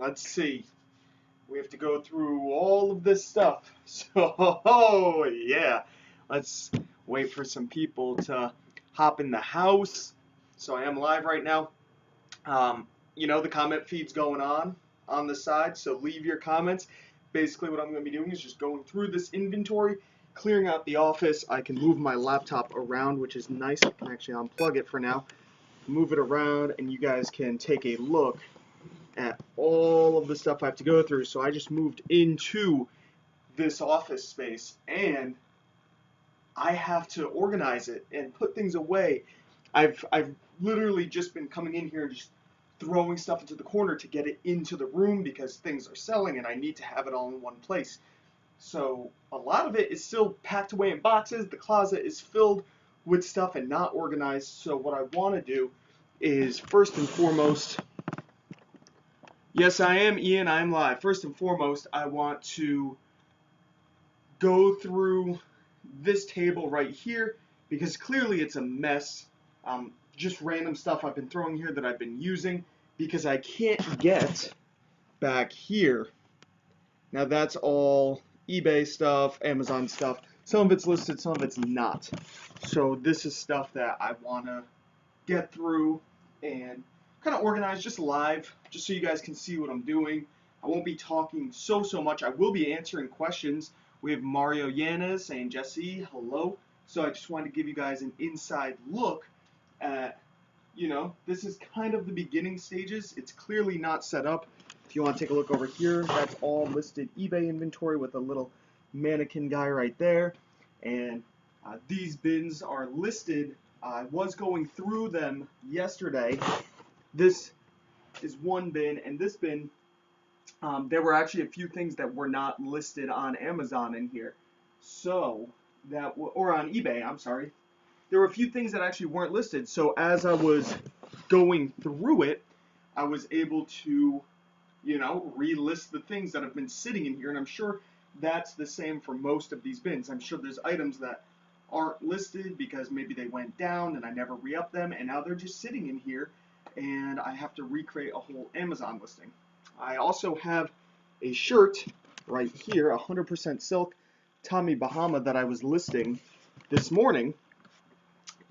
let's see. We have to go through all of this stuff. So, yeah. Let's wait for some people to hop in the house. So I am live right now. The comment feed's going on the side, so leave your comments. Basically what I'm going to be doing is just going through this inventory, clearing out the office. I can move my laptop around, which is nice. I can actually unplug it for now, move it around, and you guys can take a look at all of the stuff I have to go through. So I just moved into this office space, and I have to organize it and put things away. I've literally just been coming in here and just throwing stuff into the corner to get it into the room because things are selling and I need to have it all in one place. So a lot of it is still packed away in boxes. The closet is filled with stuff and not organized. So what I want to do is, first and foremost, yes, I am Ian, I am live. First and foremost, I want to go through this table right here because clearly it's a mess. Just random stuff I've been throwing here that I've been using because I can't get back here. Now that's all eBay stuff, Amazon stuff. Some of it's listed, some of it's not. So this is stuff that I want to get through and kind of organize just live, just so you guys can see what I'm doing. I won't be talking so much. I will be answering questions. We have Mario Yanez saying, Jesse, hello. So I just wanted to give you guys an inside look at, this is kind of the beginning stages. It's clearly not set up. If you want to take a look over here, that's all listed eBay inventory with a little mannequin guy right there. And these bins are listed. I was going through them yesterday. This is one bin, and this bin, there were actually a few things that were not listed on Amazon in here. So, or on eBay, I'm sorry. There were a few things that actually weren't listed. So as I was going through it, I was able to, relist the things that have been sitting in here. And I'm sure that's the same for most of these bins. I'm sure there's items that aren't listed because maybe they went down and I never re-upped them. And now they're just sitting in here and I have to recreate a whole Amazon listing. I also have a shirt right here, 100% silk Tommy Bahama that I was listing this morning.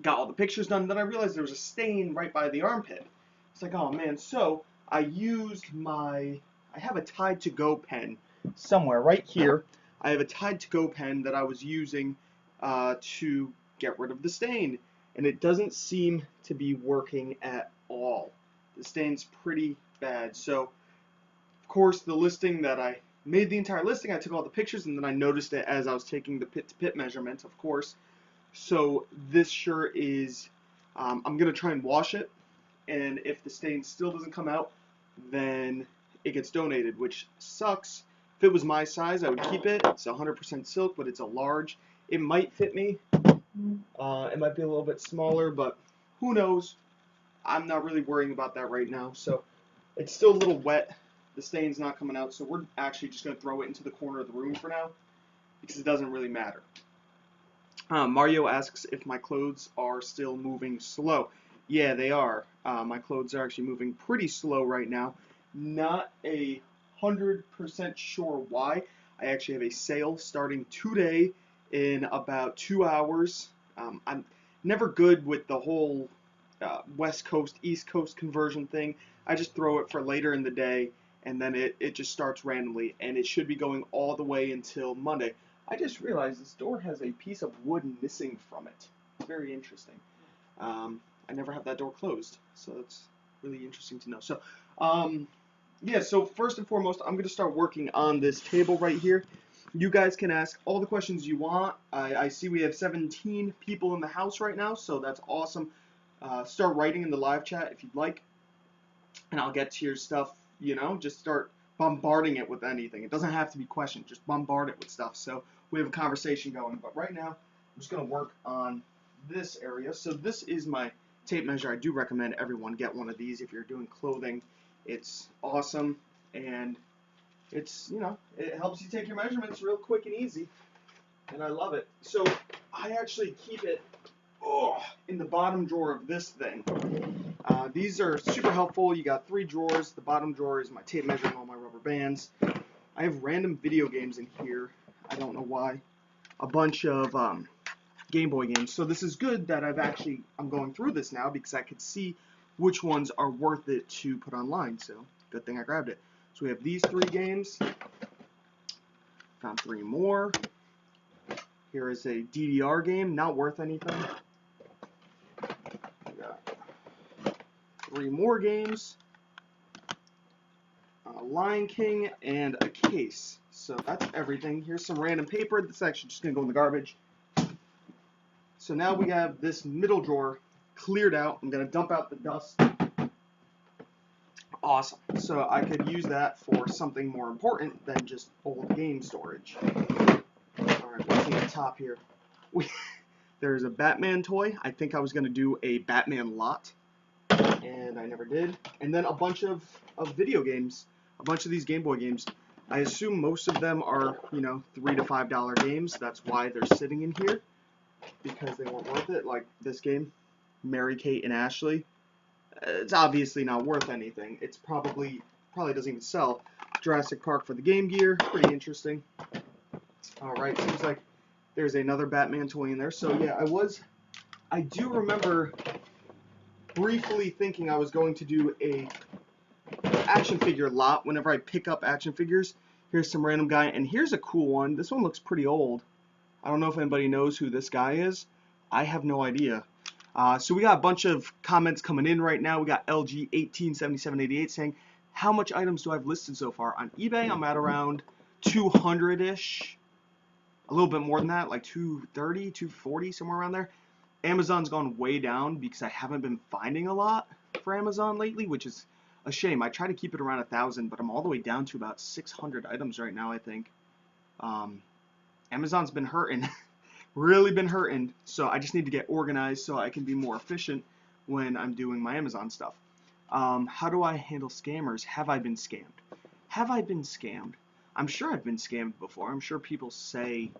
Got all the pictures done, then I realized there was a stain right by the armpit. It's like, oh man, so I used I have a Tide to Go pen somewhere right here. I have a Tide to Go pen that I was using to get rid of the stain, and it doesn't seem to be working at all. The stain's pretty bad. So, of course, the listing that I made the entire listing, I took all the pictures, and then I noticed it as I was taking the pit-to-pit measurements, of course. So this shirt is, I'm going to try and wash it, and if the stain still doesn't come out, then it gets donated, which sucks. If it was my size, I would keep it. It's 100% silk, but it's a large. It might fit me. It might be a little bit smaller, but who knows? I'm not really worrying about that right now. So it's still a little wet. The stain's not coming out, so we're actually just going to throw it into the corner of the room for now because it doesn't really matter. Mario asks if my clothes are still moving slow. Yeah, they are. My clothes are actually moving pretty slow right now. Not 100% sure why. I actually have a sale starting today in about 2 hours. I'm never good with the whole West Coast, East Coast conversion thing. I just throw it for later in the day, and then it just starts randomly, and it should be going all the way until Monday. I just realized this door has a piece of wood missing from it. It's very interesting. I never have that door closed, so that's really interesting to know. So, yeah, so first and foremost, I'm going to start working on this table right here. You guys can ask all the questions you want. I see we have 17 people in the house right now, so that's awesome. Start writing in the live chat if you'd like, and I'll get to your stuff, just start bombarding it with anything. It doesn't have to be questions, just bombard it with stuff so we have a conversation going. But right now, I'm just going to work on this area. So this is my tape measure. I do recommend everyone get one of these if you're doing clothing. It's awesome, and it's, it helps you take your measurements real quick and easy, and I love it. So I actually keep it in the bottom drawer of this thing. These are super helpful. You got 3 drawers. The bottom drawer is my tape measure and all my rubber bands. I have random video games in here. I don't know why. A bunch of Game Boy games. So this is good that I'm going through this now because I could see which ones are worth it to put online. So good thing I grabbed it. So we have these 3 games. Found 3 more. Here is a DDR game, not worth anything. We got 3 more games. Lion King and a case. So that's everything. Here's some random paper. This is actually just going to go in the garbage. So now we have this middle drawer cleared out. I'm going to dump out the dust. Awesome. So I could use that for something more important than just old game storage. Alright, what's in the top here? There's a Batman toy. I think I was going to do a Batman lot, and I never did. And then a bunch of video games. A bunch of these Game Boy games. I assume most of them are, $3 to $5 games. That's why they're sitting in here, because they weren't worth it. Like this game, Mary Kate and Ashley. It's obviously not worth anything. It's probably doesn't even sell. Jurassic Park for the Game Gear, pretty interesting. Alright, seems like there's another Batman toy in there. So yeah, I do remember briefly thinking I was going to do a action figure lot whenever I pick up action figures. Here's some random guy, and here's a cool one. This one looks pretty old. I don't know if anybody knows who this guy is. I have no idea. So we got a bunch of comments coming in right now. We got LG 187788 saying, how much items do I have listed so far? On eBay, I'm at around 200-ish. A little bit more than that, like 230, 240, somewhere around there. Amazon's gone way down because I haven't been finding a lot for Amazon lately, which is a shame. I try to keep it around 1,000, but I'm all the way down to about 600 items right now, I think. Amazon's been hurting. Really been hurting, so I just need to get organized so I can be more efficient when I'm doing my Amazon stuff. How do I handle scammers? Have I been scammed? Have I been scammed? I'm sure I've been scammed before. I'm sure people say,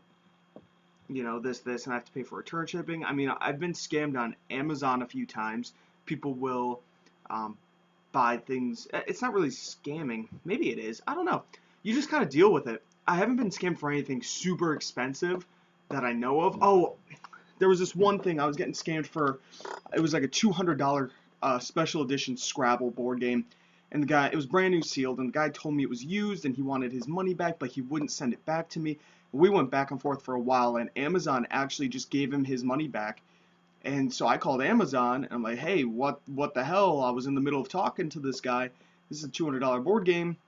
this, and I have to pay for return shipping. I mean, I've been scammed on Amazon a few times. People will buy things. It's not really scamming. Maybe it is. I don't know. You just kind of deal with it. I haven't been scammed for anything super expensive that I know of. Oh, there was this one thing I was getting scammed for. It was like a $200 special edition Scrabble board game. And it was brand new sealed, and the guy told me it was used and he wanted his money back, but he wouldn't send it back to me. We went back and forth for a while, and Amazon actually just gave him his money back. And so I called Amazon, and I'm like, hey, what the hell? I was in the middle of talking to this guy. This is a $200 board game.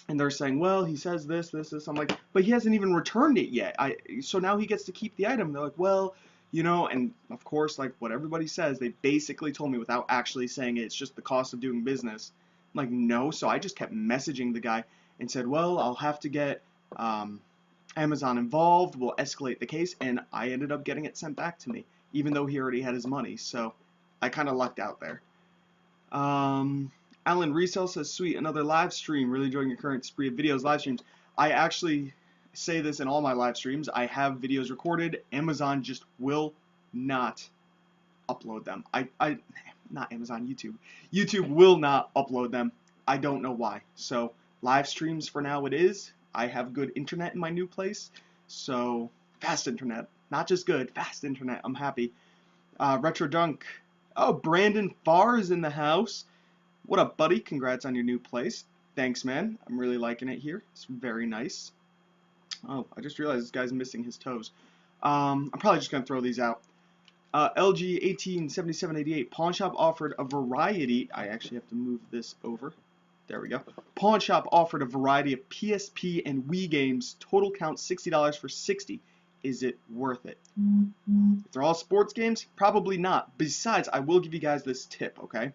And they're saying, well, he says this. I'm like, but he hasn't even returned it yet. So now he gets to keep the item. They're like, well, and of course, like what everybody says, they basically told me without actually saying it, it's just the cost of doing business. I'm like, no. So I just kept messaging the guy and said, well, I'll have to get Amazon involved. We'll escalate the case. And I ended up getting it sent back to me, even though he already had his money. So I kind of lucked out there. Alan Resell says, sweet, another live stream. Really enjoying your current spree of videos, live streams. I actually say this in all my live streams. I have videos recorded. Amazon just will not upload them. Not Amazon, YouTube. YouTube will not upload them. I don't know why. So live streams for now it is. I have good internet in my new place. So fast internet. Not just good, fast internet. I'm happy. Retro Dunk. Oh, Brandon Farr is in the house. What up, buddy? Congrats on your new place. Thanks, man. I'm really liking it here. It's very nice. Oh, I just realized this guy's missing his toes. I'm probably just going to throw these out. LG 187788. Pawn Shop offered a variety. I actually have to move this over. There we go. Pawn Shop offered a variety of PSP and Wii games. Total count $60 for 60. Is it worth it? If they're all sports games, probably not. Besides, I will give you guys this tip, okay?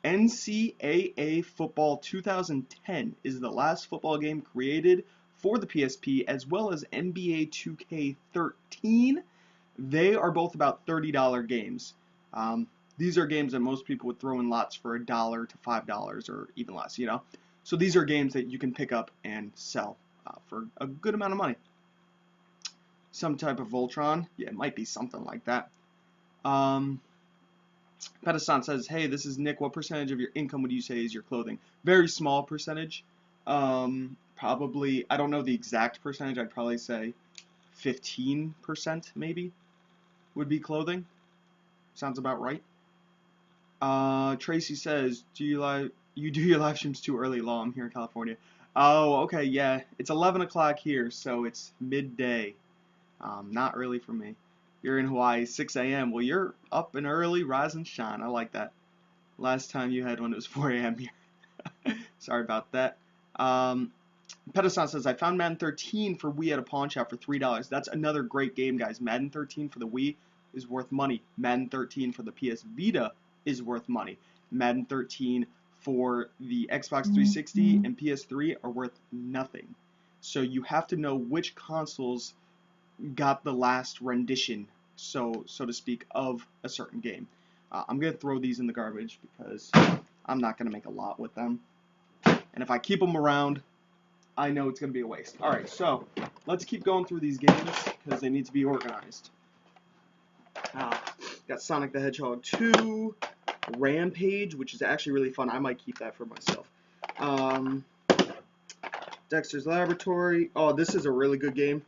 NCAA Football 2010 is the last football game created for the PSP, as well as NBA 2K13. They are both about $30 games. These are games that most people would throw in lots for $1 to $5 or even less, So these are games that you can pick up and sell for a good amount of money. Some type of Voltron. Yeah, it might be something like that. Pedesant says, hey, this is Nick. What percentage of your income would you say is your clothing? Very small percentage. Probably, I don't know the exact percentage. I'd probably say 15% maybe would be clothing. Sounds about right. Tracy says, you do your live streams too early, Law? I'm here in California. Oh, okay, yeah. It's 11 o'clock here, so it's midday. Not early for me. You're in Hawaii, 6 a.m. Well, you're up and early, rise and shine. I like that. Last time you had one, it was 4 a.m. here. Sorry about that. Pedesant says, I found Madden 13 for Wii at a pawn shop for $3. That's another great game, guys. Madden 13 for the Wii is worth money. Madden 13 for the PS Vita is worth money. Madden 13 for the Xbox 360 and PS3 are worth nothing. So you have to know which consoles got the last rendition, so to speak, of a certain game. I'm going to throw these in the garbage because I'm not going to make a lot with them. And if I keep them around, I know it's going to be a waste. Alright, so let's keep going through these games because they need to be organized. Got Sonic the Hedgehog 2, Rampage, which is actually really fun. I might keep that for myself. Dexter's Laboratory. Oh, this is a really good game.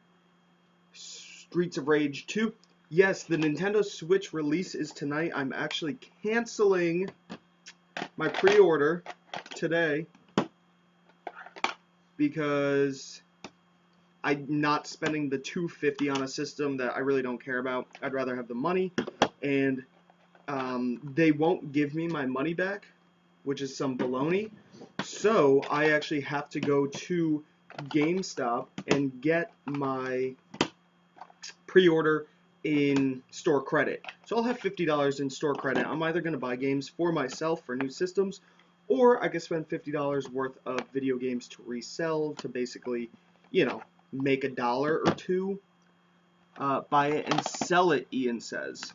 Streets of Rage 2. Yes, the Nintendo Switch release is tonight. I'm actually canceling my pre-order today because I'm not spending the $250 on a system that I really don't care about. I'd rather have the money, and they won't give me my money back, which is some baloney. So I actually have to go to GameStop and get my pre-order in store credit. So I'll have $50 in store credit. I'm either going to buy games for myself for new systems, or I can spend $50 worth of video games to resell to basically, you know, make $1 or $2. Buy it and sell it, Ian says.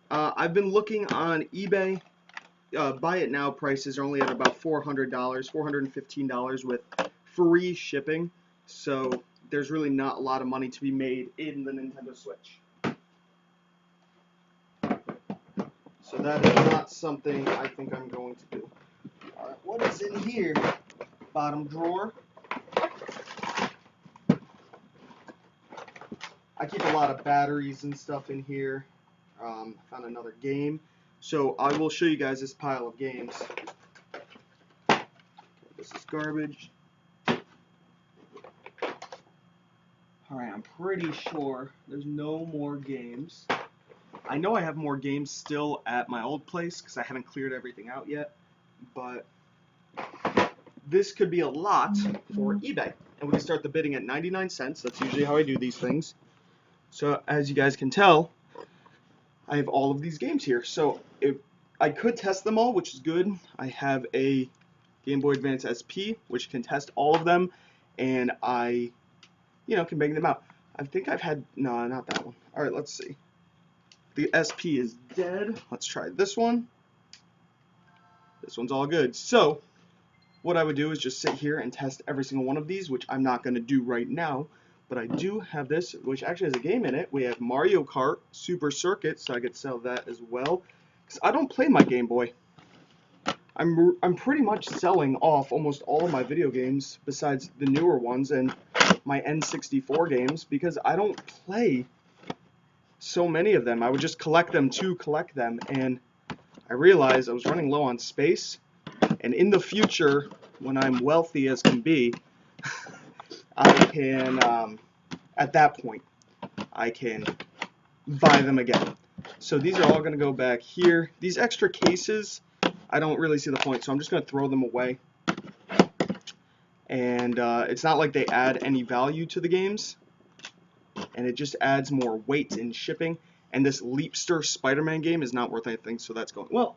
I've been looking on eBay. Buy it now prices are only at about $400, $415 with free shipping. So there's really not a lot of money to be made in the Nintendo Switch. So that is not something I think I'm going to do. Alright, what is in here? Bottom drawer. I keep a lot of batteries and stuff in here. Found another game. So I will show you guys this pile of games. Okay, this is garbage. Alright, I'm pretty sure there's no more games. I know I have more games still at my old place because I haven't cleared everything out yet. But this could be a lot for eBay. And we can start the bidding at 99 cents. That's usually how I do these things. So as you guys can tell, I have all of these games here. So if I could test them all, which is good. I have a Game Boy Advance SP, which can test all of them, and I, can bang them out. I think I've had, no, not that one. All right, let's see. The SP is dead. Let's try this one. This one's all good. So what I would do is just sit here and test every single one of these, which I'm not going to do right now. But I do have this, which actually has a game in it. We have Mario Kart Super Circuit, so I could sell that as well. Because I don't play my Game Boy. I'm pretty much selling off almost all of my video games, besides the newer ones and my N64 games, because I don't play so many of them. I would just collect them to collect them, and I realized I was running low on space. And in the future, when I'm wealthy as can be, I can, at that point, I can buy them again. So these are all going to go back here. These extra cases, I don't really see the point, so I'm just going to throw them away. And it's not like they add any value to the games, and it just adds more weight in shipping. And this Leapster Spider-Man game is not worth anything, so that's going. Well,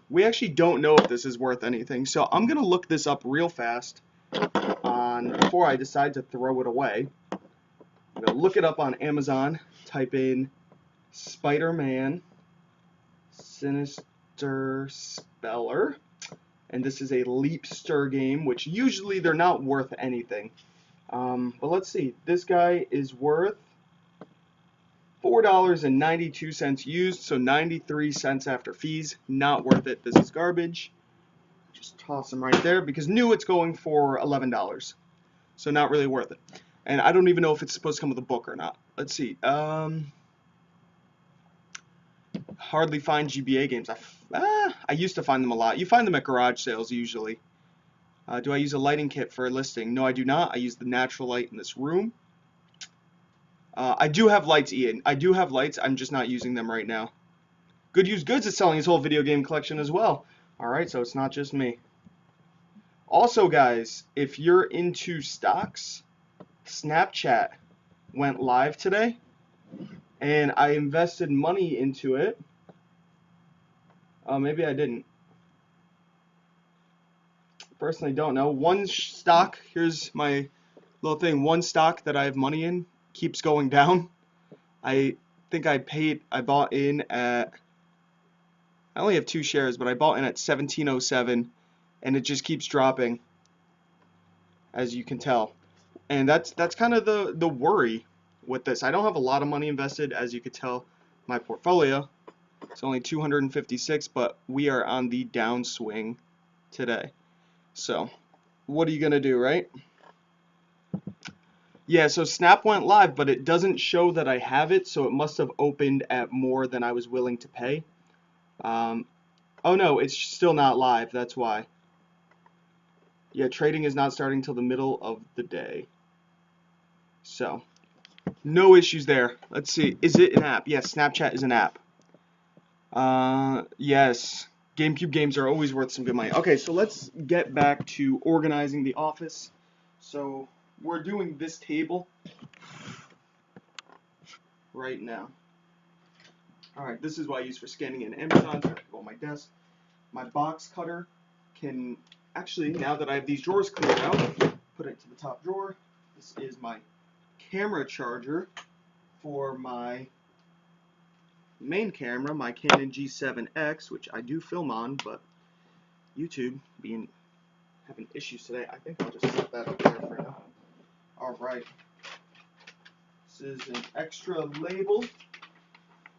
we actually don't know if this is worth anything, so I'm going to look this up real fast before I decide to throw it away. I'm going to look it up on Amazon, type in Spider-Man Sinister Speller, and this is a Leapster game, which usually they're not worth anything. But let's see, this guy is worth $4.92 used, so 93 cents after fees. Not worth it. This is garbage. Just toss them right there because new it's going for $11. So not really worth it. And I don't even know if it's supposed to come with a book or not. Let's see. Hardly find GBA games. I used to find them a lot. You find them at garage sales usually. Do I use a lighting kit for a listing? No, I do not. I use the natural light in this room. I do have lights, Ian. I do have lights. I'm just not using them right now. Good Used Goods is selling his whole video game collection as well. Alright, so it's not just me. Also, guys, if you're into stocks, Snapchat went live today, and I invested money into it. Maybe I didn't. Personally, don't know. One stock, here's my little thing. One stock that I have money in keeps going down. I think I bought in at, I only have 2 shares, but I bought in at 1707, and it just keeps dropping, as you can tell. And that's kind of the worry with this. I don't have a lot of money invested, as you could tell. My portfolio, it's only 256, but we are on the downswing today. So, what are you gonna do, right? Yeah, so Snap went live, but it doesn't show that I have it, so it must have opened at more than I was willing to pay. Oh no, it's still not live, that's why. Yeah, trading is not starting till the middle of the day. So, no issues there. Let's see, is it an app? Yes, Snapchat is an app. Yes, GameCube games are always worth some good money. Okay, so let's get back to organizing the office. So, we're doing this table right now. Alright, this is what I use for scanning in Amazon. So I have to go on my desk. My box cutter can, actually, now that I have these drawers cleared out, put it to the top drawer. This is my camera charger for my main camera, my Canon G7X, which I do film on, but YouTube having issues today. I think I'll just set that up there for now. Alright. This is an extra label.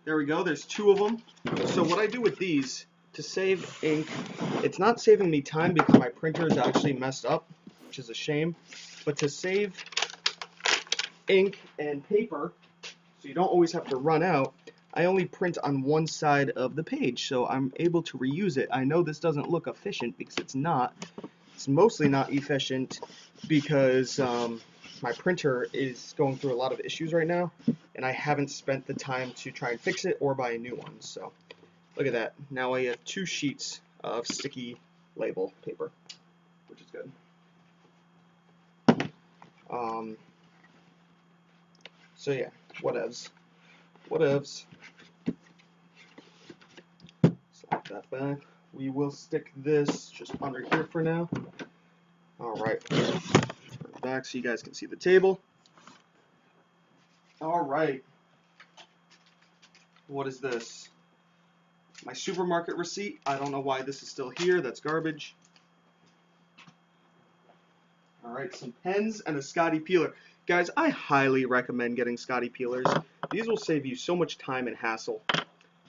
There we go, there's 2 of them. So what I do with these, to save ink, it's not saving me time because my printer is actually messed up, which is a shame, but to save ink and paper, so you don't always have to run out, I only print on one side of the page, so I'm able to reuse it. I know this doesn't look efficient because it's not. It's mostly not efficient because my printer is going through a lot of issues right now, and I haven't spent the time to try and fix it or buy a new one. So look at that. Now I have 2 sheets of sticky label paper, which is good. So yeah, whatevs. Slap that back. We will stick this just under here for now. Alright, turn it back so you guys can see the table. Alright. What is this? My supermarket receipt. I don't know why this is still here. That's garbage. Alright, some pens and a Scotty peeler. Guys, I highly recommend getting Scotty peelers. These will save you so much time and hassle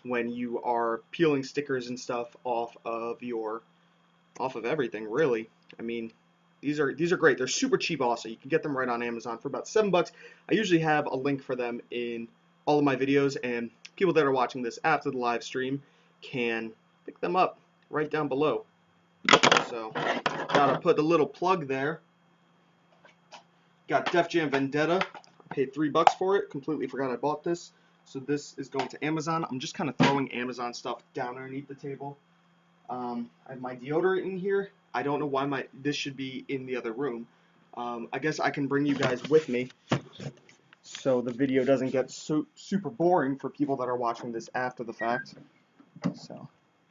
when you are peeling stickers and stuff off of everything, really. I mean, these are great. They're super cheap also. You can get them right on Amazon for about $7. I usually have a link for them in all of my videos, and people that are watching this after the live stream can pick them up right down below. So, gotta put a little plug there. Got Def Jam Vendetta. I paid $3 for it. Completely forgot I bought this. So this is going to Amazon. I'm just kind of throwing Amazon stuff down underneath the table. I have my deodorant in here. I don't know why this should be in the other room. I guess I can bring you guys with me so the video doesn't get super boring for people that are watching this after the fact. So,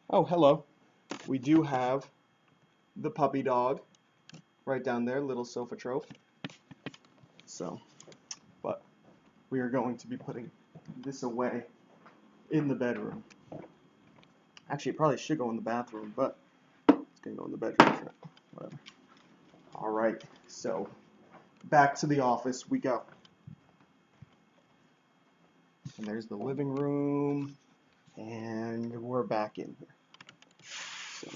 oh, hello. We do have the puppy dog right down there, little sofa trophy. So, but we are going to be putting this away in the bedroom. Actually, it probably should go in the bathroom, but it's going to go in the bedroom for now. Whatever. Alright, so back to the office we go. And there's the living room, and we're back in here. So,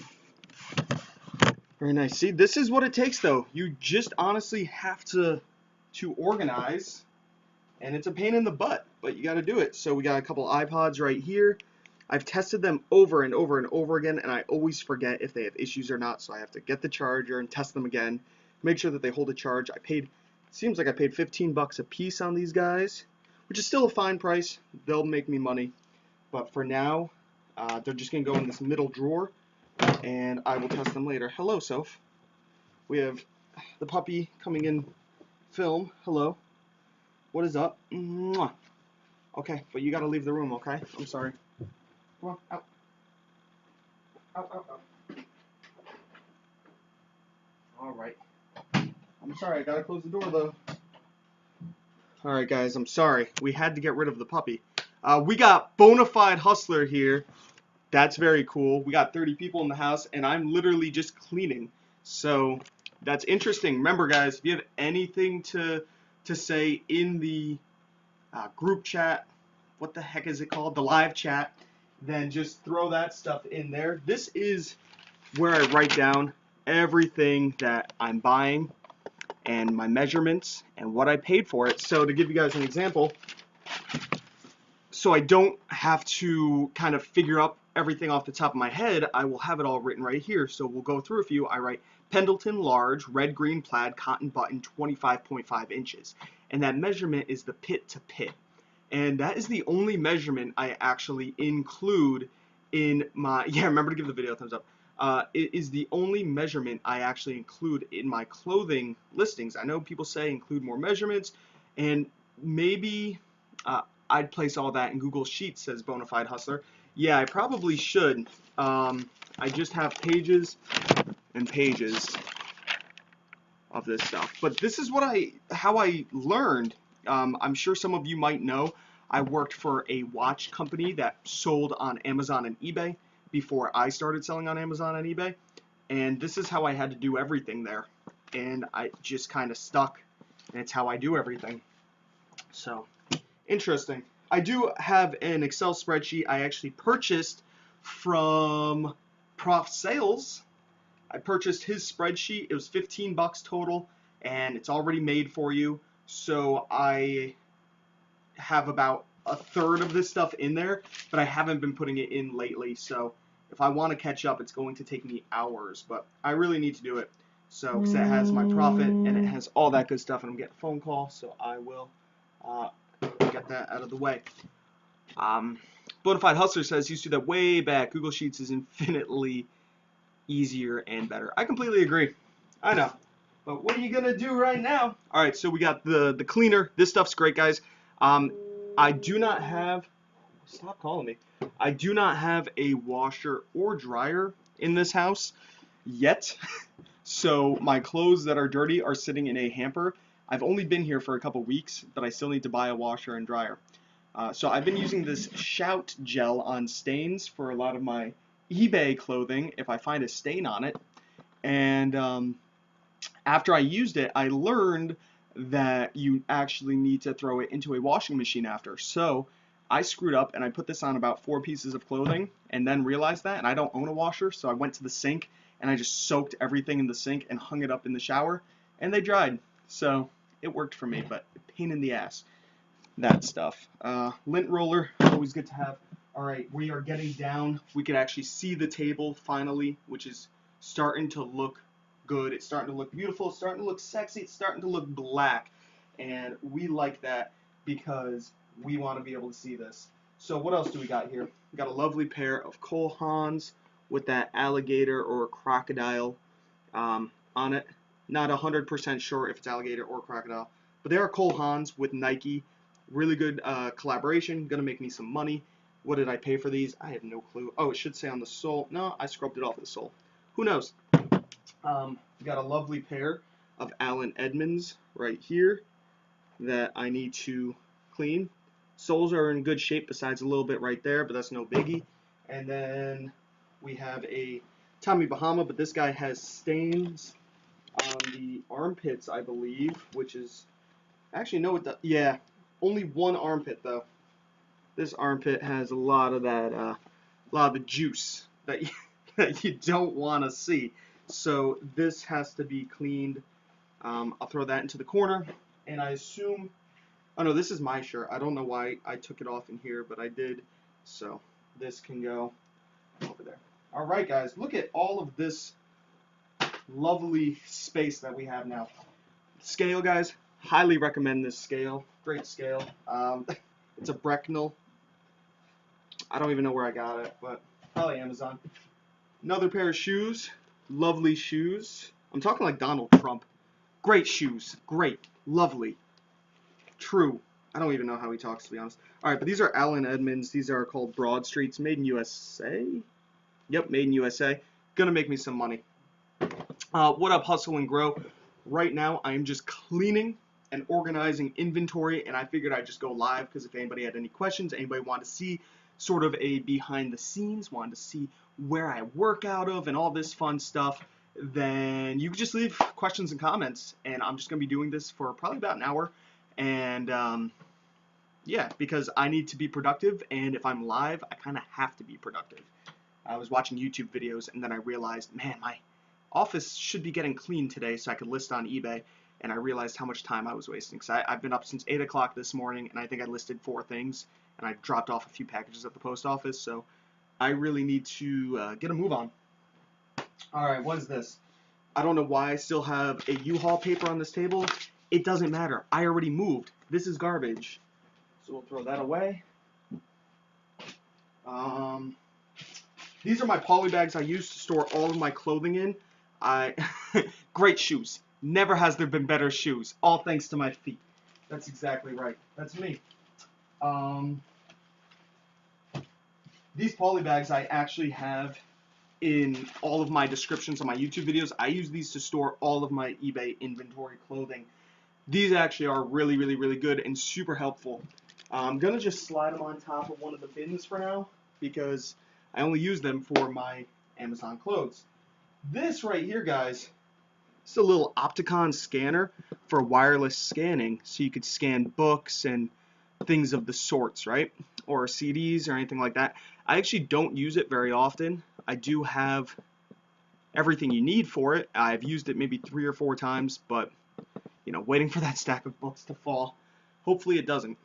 very nice. See, this is what it takes, though. You just honestly have to organize, and it's a pain in the butt, but you got to do it. So we got a couple iPods right here. I've tested them over and over and over again, and I always forget if they have issues or not, so I have to get the charger and test them again, make sure that they hold a charge. Seems like I paid 15 bucks a piece on these guys, which is still a fine price. They'll make me money, but for now, they're just going to go in this middle drawer, and I will test them later. Hello, Soph. We have the puppy coming in film. Hello. What is up? Mwah. Okay, but you got to leave the room, okay? I'm sorry. Come on, out. Out. Alright. I'm sorry, I gotta close the door though. Alright guys, I'm sorry. We had to get rid of the puppy. We got Bonafide Hustler here. That's very cool. We got 30 people in the house, and I'm literally just cleaning. So, that's interesting. Remember guys, if you have anything to say in the group chat, what the heck is it called? The live chat, then just throw that stuff in there. This is where I write down everything that I'm buying and my measurements and what I paid for it. So to give you guys an example, so I don't have to kind of figure up everything off the top of my head, I will have it all written right here. So we'll go through a few. I write Pendleton large, red, green, plaid, cotton button, 25.5 inches. And that measurement is the pit to pit. And that is the only measurement I actually include in my, remember to give the video a thumbs up. It is the only measurement I actually include in my clothing listings. I know people say include more measurements, and maybe I'd place all that in Google Sheets, says Bonafide Hustler. Yeah, I probably should. I just have pages and pages of this stuff. But this is how I learned. I'm sure some of you might know. I worked for a watch company that sold on Amazon and eBay before I started selling on Amazon and eBay. And this is how I had to do everything there. And I just kind of stuck. And it's how I do everything. So, interesting. I do have an Excel spreadsheet I actually purchased from Prof Sales. I purchased his spreadsheet. It was 15 bucks total, and it's already made for you. So I have about a third of this stuff in there, but I haven't been putting it in lately. So if I want to catch up, it's going to take me hours, but I really need to do it. So because it has my profit and it has all that good stuff, and I'm getting a phone call, so I will get that out of the way. Bonafide Hustler says he used to do that way back. Google Sheets is infinitely easier and better. I completely agree. I know. But what are you going to do right now? All right, so we got the cleaner. This stuff's great, guys. I do not have... Stop calling me. I do not have a washer or dryer in this house yet. So my clothes that are dirty are sitting in a hamper. I've only been here for a couple weeks, but I still need to buy a washer and dryer. So I've been using this Shout gel on stains for a lot of my eBay clothing if I find a stain on it. And after I used it, I learned that you actually need to throw it into a washing machine after. So I screwed up and I put this on about 4 pieces of clothing and then realized that, and I don't own a washer, so I went to the sink and I just soaked everything in the sink and hung it up in the shower, and they dried. So it worked for me, but pain in the ass. That stuff. Lint roller, always good to have. Alright, we are getting down. We can actually see the table finally, which is starting to look good. It's starting to look beautiful. It's starting to look sexy. It's starting to look black. And we like that because we want to be able to see this. So what else do we got here? We got a lovely pair of Cole Haans with that alligator or crocodile on it. Not 100% sure if it's alligator or crocodile. But they are Cole Haans with Nike. Really good collaboration. Gonna make me some money. What did I pay for these? I have no clue. Oh, it should say on the sole. No, I scrubbed it off the sole. Who knows? We got a lovely pair of Allen Edmonds right here that I need to clean. Soles are in good shape besides a little bit right there, but that's no biggie. And then we have a Tommy Bahama, but this guy has stains on the armpits, I believe, which is... Actually, no, yeah, only one armpit, though. This armpit has a lot of that, a lot of the juice that you, that you don't want to see. So this has to be cleaned. I'll throw that into the corner, and I assume, oh no, this is my shirt. I don't know why I took it off in here, but I did. So this can go over there. All right, guys, look at all of this lovely space that we have now. Scale, guys, highly recommend this scale. Great scale. It's a Brecknell. I don't even know where I got it, but probably Amazon. Another pair of shoes. Lovely shoes. I'm talking like Donald Trump. Great shoes. Great. Lovely. True. I don't even know how he talks, to be honest. All right, but these are Allen Edmonds. These are called Broad Streets. Made in USA. Yep, made in USA. Gonna make me some money. What up, Hustle and Grow? Right now, I am just cleaning and organizing inventory, and I figured I'd just go live because if anybody had any questions, anybody wanted to see sort of a behind the scenes, wanted to see where I work out of and all this fun stuff, then you can just leave questions and comments, and I'm just going to be doing this for probably about an hour, and yeah, because I need to be productive, and if I'm live, I kind of have to be productive. I was watching YouTube videos, and then I realized, man, my office should be getting cleaned today so I could list on eBay, and I realized how much time I was wasting. Because I've been up since 8 o'clock this morning, and I think I listed 4 things, and I dropped off a few packages at the post office, so I really need to get a move on. Alright, what is this? I don't know why I still have a U-Haul paper on this table. It doesn't matter. I already moved. This is garbage. So we'll throw that away. These are my poly bags I use to store all of my clothing in. Great shoes. Never has there been better shoes. All thanks to my feet. That's exactly right. That's me. These poly bags I actually have in all of my descriptions on my YouTube videos. I use these to store all of my eBay inventory clothing. These actually are really, really, really good and super helpful. I'm going to just slide them on top of one of the bins for now because I only use them for my Amazon clothes. This right here, guys, it's a little Opticon scanner for wireless scanning, so you could scan books and things of the sorts, right? Or CDs or anything like that. I actually don't use it very often. I do have everything you need for it. I've used it maybe 3 or 4 times, but, you know, waiting for that stack of books to fall. Hopefully it doesn't.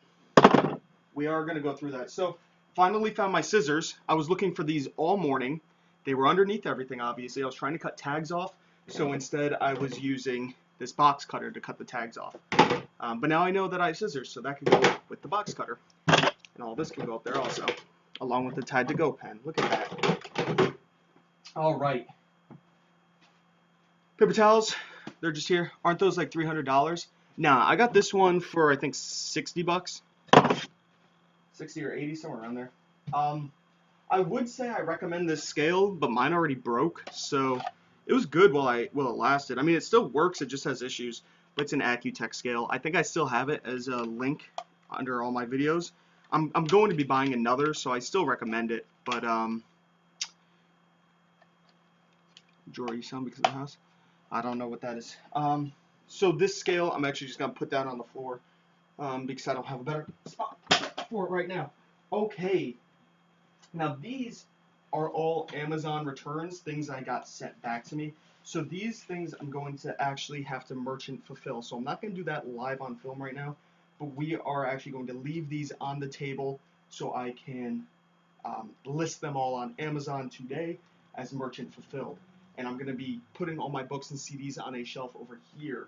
We are going to go through that. So, finally found my scissors. I was looking for these all morning. They were underneath everything, obviously. I was trying to cut tags off, so instead I was using this box cutter to cut the tags off. But now I know that I have scissors, so that can go with the box cutter. And all this can go up there also, along with the Tide to Go pen. Look at that. All right. Paper towels, they're just here. Aren't those like $300? Nah, I got this one for, I think, 60 bucks. 60 or 80, somewhere around there. I would say I recommend this scale, but mine already broke, so it was good while it lasted. I mean, it still works, it just has issues. It's an Accutech scale. I think I still have it as a link under all my videos. I'm going to be buying another, so I still recommend it, but jewelry sound because of the house. I don't know what that is. So this scale, I'm actually just gonna put that on the floor because I don't have a better spot for it right now. Okay. Now these are all Amazon returns, things I got sent back to me. So these things I'm going to actually have to merchant fulfill. So I'm not going to do that live on film right now, but we are actually going to leave these on the table so I can list them all on Amazon today as merchant fulfilled. And I'm going to be putting all my books and CDs on a shelf over here,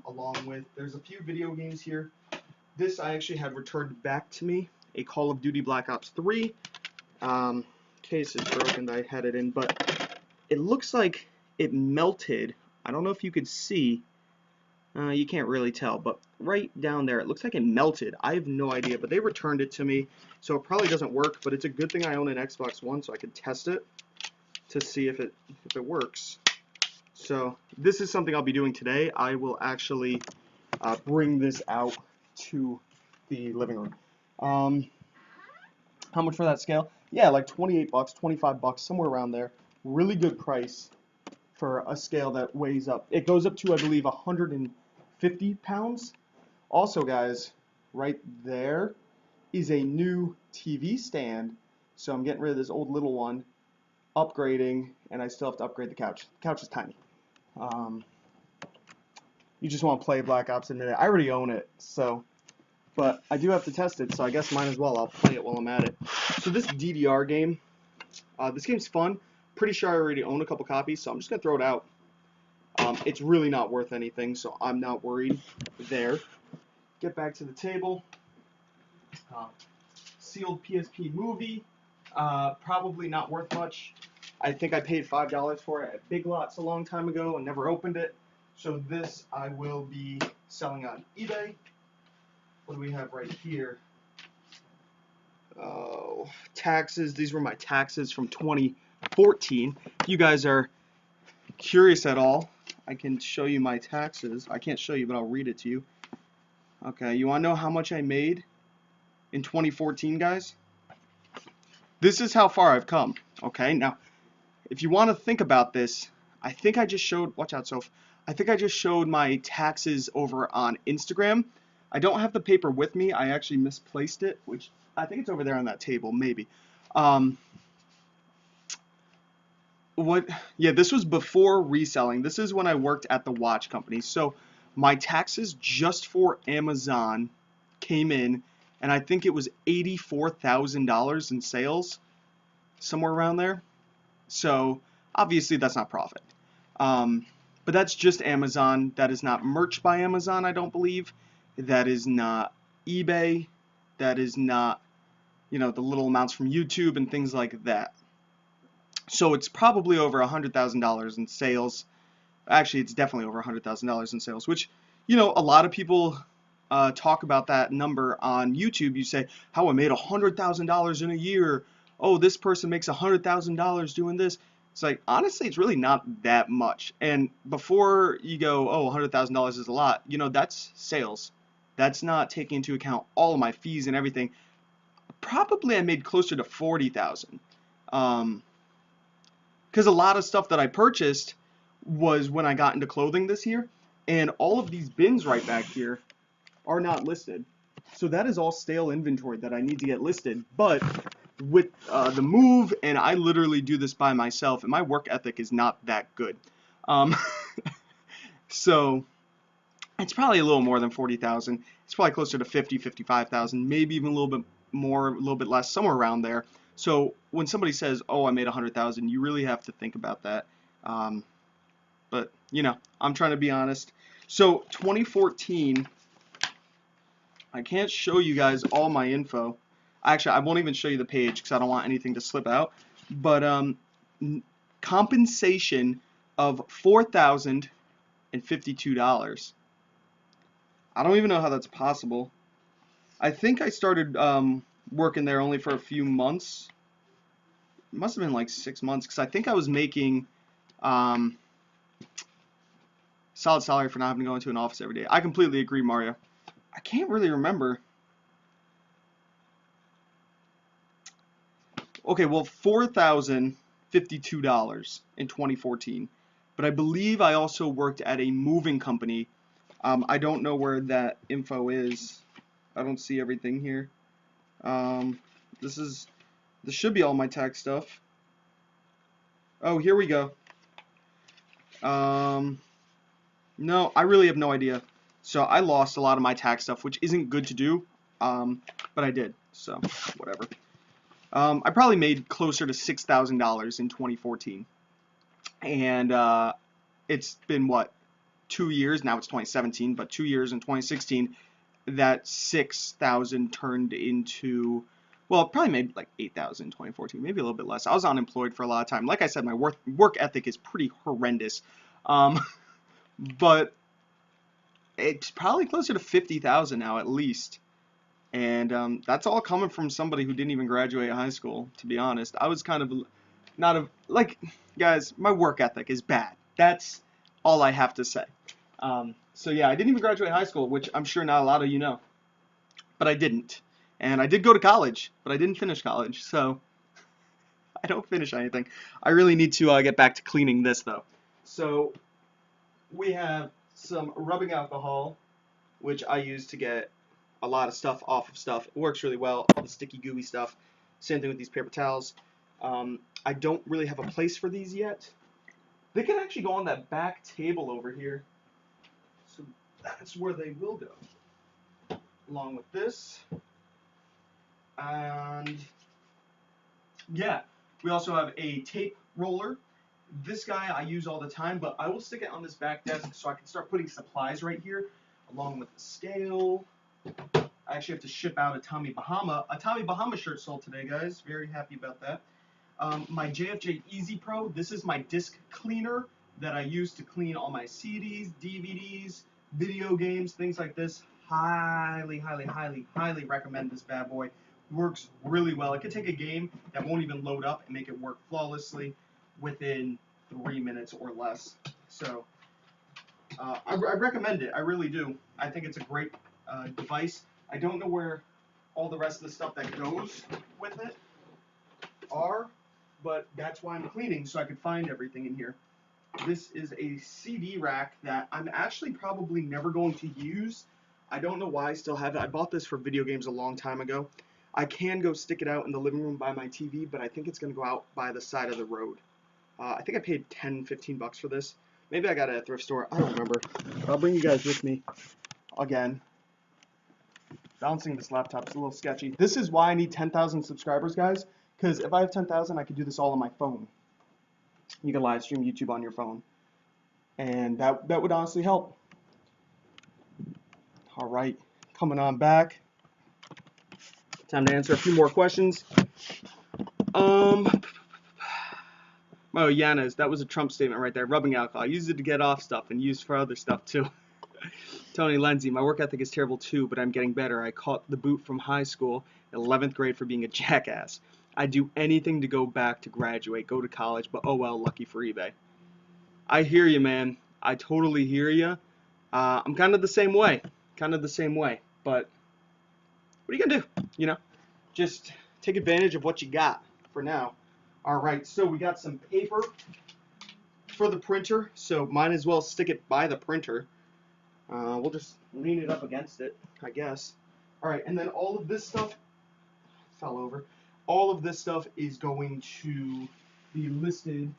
along with, there's a few video games here. This I actually had returned back to me, a Call of Duty Black Ops 3. Case is broken that I had it in, but it looks like it melted. I don't know if you could see. You can't really tell, but right down there, it looks like it melted. I have no idea, but they returned it to me, so it probably doesn't work, but it's a good thing I own an Xbox One, so I could test it to see if it works. So this is something I'll be doing today. I will actually bring this out to the living room. How much for that scale? Yeah, like 28 bucks, 25 bucks, somewhere around there. Really good price for a scale that weighs up. It goes up to, I believe, 150 pounds. Also, guys, right there is a new TV stand. So I'm getting rid of this old little one, upgrading, and I still have to upgrade the couch. The couch is tiny. You just want to play Black Ops in a minute. I already own it, so, but I do have to test it, so I guess might as well. I'll play it while I'm at it. So this DDR game, this game's fun. Pretty sure I already own a couple copies, so I'm just gonna throw it out. It's really not worth anything, so I'm not worried there. Get back to the table. Sealed PSP movie, probably not worth much. I think I paid $5 for it at Big Lots a long time ago and never opened it. So this I will be selling on eBay. What do we have right here? Oh, taxes. These were my taxes from 2014. If you guys are curious at all, I can show you my taxes. I can't show you, but I'll read it to you. Okay, you want to know how much I made in 2014, guys? This is how far I've come. Okay, now, if you want to think about this, I think I just showed, watch out, Soph. I think I just showed my taxes over on Instagram. I don't have the paper with me. I actually misplaced it, which I think it's over there on that table, maybe. Yeah, this was before reselling. This is when I worked at the watch company. So my taxes just for Amazon came in, and I think it was $84,000 in sales, somewhere around there. So obviously that's not profit. But that's just Amazon. That is not merch by Amazon, I don't believe. That is not eBay. That is not, you know, the little amounts from YouTube and things like that. So it's probably over $100,000 in sales. Actually, it's definitely over $100,000 in sales, which, you know, a lot of people talk about that number on YouTube. You say, how I made $100,000 in a year. Oh, this person makes $100,000 doing this. It's like, honestly, it's really not that much. And before you go, oh, $100,000 is a lot, you know, that's sales. That's not taking into account all of my fees and everything. Probably I made closer to $40,000. Because a lot of stuff that I purchased was when I got into clothing this year. And all of these bins right back here are not listed. So that is all stale inventory that I need to get listed. But with the move, and I literally do this by myself, and my work ethic is not that good. So it's probably a little more than 40,000. It's probably closer to 50, 55,000, maybe even a little bit more, a little bit less, somewhere around there. So when somebody says, "Oh, I made 100,000," you really have to think about that. But you know, I'm trying to be honest. So 2014, I can't show you guys all my info. Actually, I won't even show you the page because I don't want anything to slip out. But compensation of $4,052. I don't even know how that's possible. I think I started working there only for a few months. It must have been like 6 months because I think I was making solid salary for not having to go into an office every day. I completely agree, Mario. I can't really remember. Okay, well, $4,052 in 2014. But I believe I also worked at a moving company. I don't know where that info is. I don't see everything here. This should be all my tax stuff. Oh, here we go. No, I really have no idea. So I lost a lot of my tax stuff, which isn't good to do, but I did, so whatever. I probably made closer to $6,000 in 2014, and it's been, what, 2 years? Now it's 2017, but 2 years in 2016, that 6,000 turned into, well, it probably made like 8,000 in 2014, maybe a little bit less. I was unemployed for a lot of time. Like I said, my work ethic is pretty horrendous. But it's probably closer to 50,000 now at least. And that's all coming from somebody who didn't even graduate high school, to be honest. I was kind of not a, like, guys, my work ethic is bad. That's all I have to say. So yeah, I didn't even graduate high school, which I'm sure not a lot of you know. But I didn't. And I did go to college, but I didn't finish college. So I don't finish anything. I really need to get back to cleaning this, though. So we have some rubbing alcohol, which I use to get a lot of stuff off of stuff. It works really well, all the sticky gooey stuff. Same thing with these paper towels. I don't really have a place for these yet. They can actually go on that back table over here. So that's where they will go. Along with this. And yeah, we also have a tape roller. This guy I use all the time, but I will stick it on this back desk so I can start putting supplies right here, along with the scale. I actually have to ship out a Tommy Bahama. A Tommy Bahama shirt sold today, guys. Very happy about that. My JFJ Easy Pro. This is my disc cleaner that I use to clean all my CDs, DVDs, video games, things like this. Highly, highly, highly, highly recommend this bad boy. Works really well. It could take a game that won't even load up and make it work flawlessly within 3 minutes or less. So I recommend it. I really do. I think it's a great device. I don't know where all the rest of the stuff that goes with it are, but that's why I'm cleaning, so I could find everything in here. This is a CD rack that I'm actually probably never going to use. I don't know why I still have it. I bought this for video games a long time ago. I can go stick it out in the living room by my TV, but I think it's going to go out by the side of the road. I think I paid 10, 15 bucks for this. Maybe I got it at a thrift store. I don't remember. But I'll bring you guys with me again. Balancing this laptop is a little sketchy. This is why I need 10,000 subscribers, guys. Because if I have 10,000, I could do this all on my phone. You can live stream YouTube on your phone. And that would honestly help. All right, coming on back. Time to answer a few more questions. Oh, Yanas, that was a Trump statement right there. Rubbing alcohol. I use it to get off stuff and use for other stuff too. Tony Lenzi, my work ethic is terrible too, but I'm getting better. I caught the boot from high school, 11th grade, for being a jackass. I'd do anything to go back to graduate, go to college, but oh well, lucky for eBay. I hear you, man. I totally hear you. I'm kind of the same way. But what are you going to do? You know, just take advantage of what you got for now. All right, so we got some paper for the printer, so might as well stick it by the printer. We'll just lean it up against it, I guess. All right, and then all of this stuff fell over. All of this stuff is going to be listed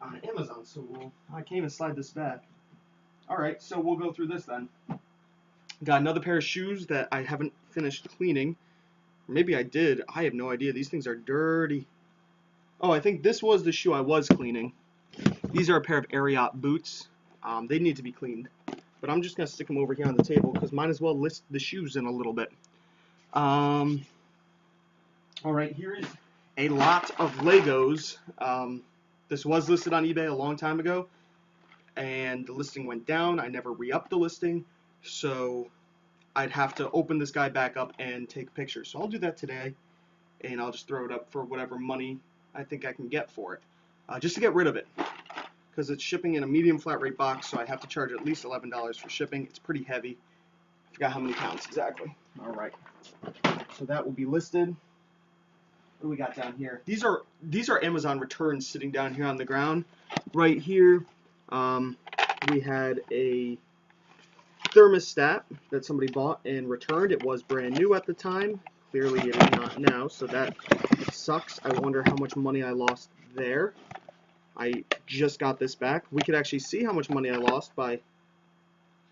on Amazon, so I can't even slide this back. All right, so we'll go through this then. Got another pair of shoes that I haven't finished cleaning. Maybe I did. I have no idea. These things are dirty. Oh, I think this was the shoe I was cleaning. These are a pair of Ariat boots. They need to be cleaned. But I'm just going to stick them over here on the table because might as well list the shoes in a little bit. All right, here is a lot of Legos. This was listed on eBay a long time ago, and the listing went down. I never re-upped the listing, so I'd have to open this guy back up and take pictures. So I'll do that today, and I'll just throw it up for whatever money I think I can get for it, just to get rid of it. Because it's shipping in a medium flat rate box, so I have to charge at least $11 for shipping. It's pretty heavy. I forgot how many pounds exactly. All right, so that will be listed. What do we got down here? These are Amazon returns sitting down here on the ground. Right here, we had a thermostat that somebody bought and returned. It was brand new at the time. Clearly, it is not now, so that sucks. I wonder how much money I lost there. I just got this back. We could actually see how much money I lost by...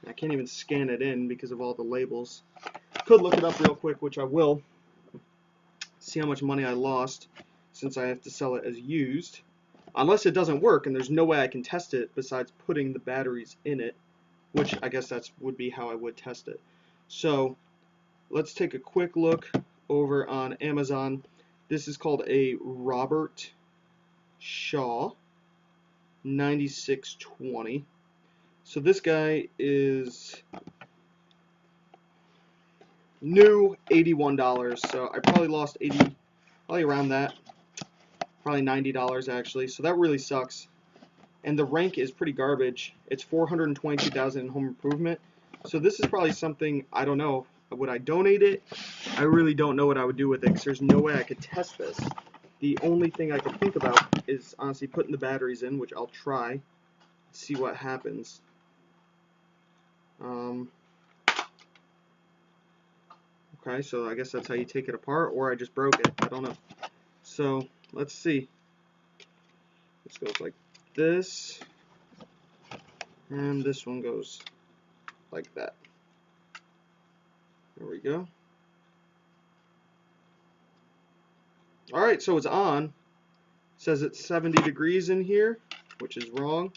I can't even scan it in because of all the labels. Could look it up real quick, which I will. See how much money I lost since I have to sell it as used. Unless it doesn't work, and there's no way I can test it besides putting the batteries in it, which I guess that would be how I would test it. So let's take a quick look over on Amazon. This is called a Robert Shaw 9620. So this guy is new, $81. So I probably lost probably around that, probably $90 actually. So that really sucks. And the rank is pretty garbage. It's 422,000 in home improvement. So this is probably something, I don't know. Would I donate it? I really don't know what I would do with it because there's no way I could test this. The only thing I could think about is honestly putting the batteries in, which I'll try. See what happens. Okay, so I guess that's how you take it apart, or I just broke it. I don't know. So let's see. This goes like this, and this one goes like that. There we go. Alright, so it's on. It says it's 70 degrees in here, which is wrong.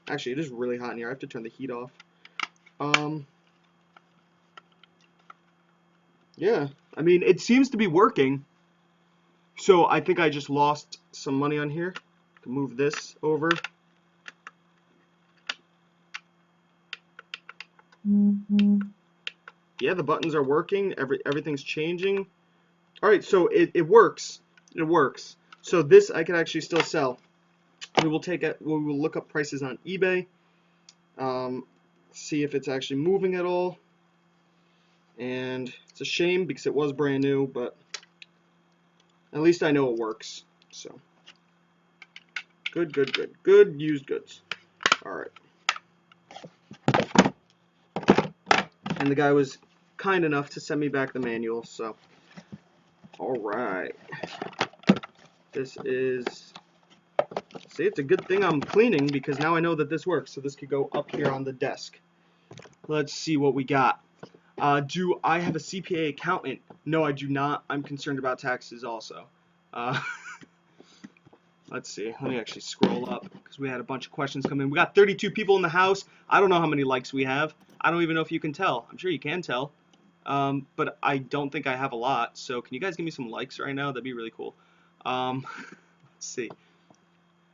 Actually, it is really hot in here. I have to turn the heat off. Yeah, I mean, it seems to be working. So I think I just lost some money on here. Move this over. Yeah, the buttons are working. Everything's changing. All right, so it works. It works. So this I can actually still sell. We will take it. We will look up prices on eBay. See if it's actually moving at all. And it's a shame because it was brand new, but at least I know it works. So good, good, good, good used goods. All right. And the guy was kind enough to send me back the manual. So all right. This is. See, it's a good thing I'm cleaning because now I know that this works. So this could go up here on the desk. Let's see what we got. Do I have a CPA accountant? No, I do not. I'm concerned about taxes also. Let's see. Let me actually scroll up because we had a bunch of questions come in. We got 32 people in the house. I don't know how many likes we have. I don't even know if you can tell. I'm sure you can tell. But I don't think I have a lot. So can you guys give me some likes right now? That'd be really cool. Let's see.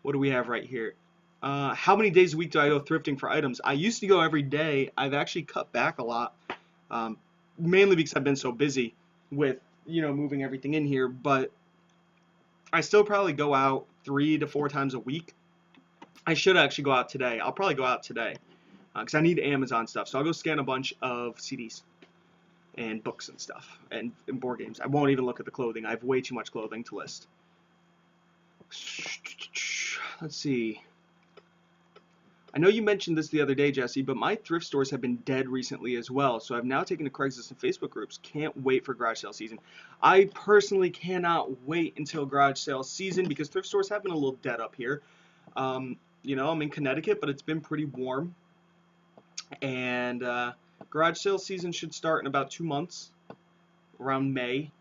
What do we have right here? How many days a week do I go thrifting for items? I used to go every day. I've actually cut back a lot, mainly because I've been so busy with, moving everything in here. But I still probably go out 3 to 4 times a week. I should actually go out today. I'll probably go out today because I need Amazon stuff. So I'll go scan a bunch of CDs and books and stuff and board games. I won't even look at the clothing. I have way too much clothing to list. Let's see. I know you mentioned this the other day, Jesse, but my thrift stores have been dead recently as well, so I've now taken to Craigslist and Facebook groups. Can't wait for garage sale season. I personally cannot wait until garage sale season because thrift stores have been a little dead up here. I'm in Connecticut, but it's been pretty warm. And garage sale season should start in about 2 months, around May,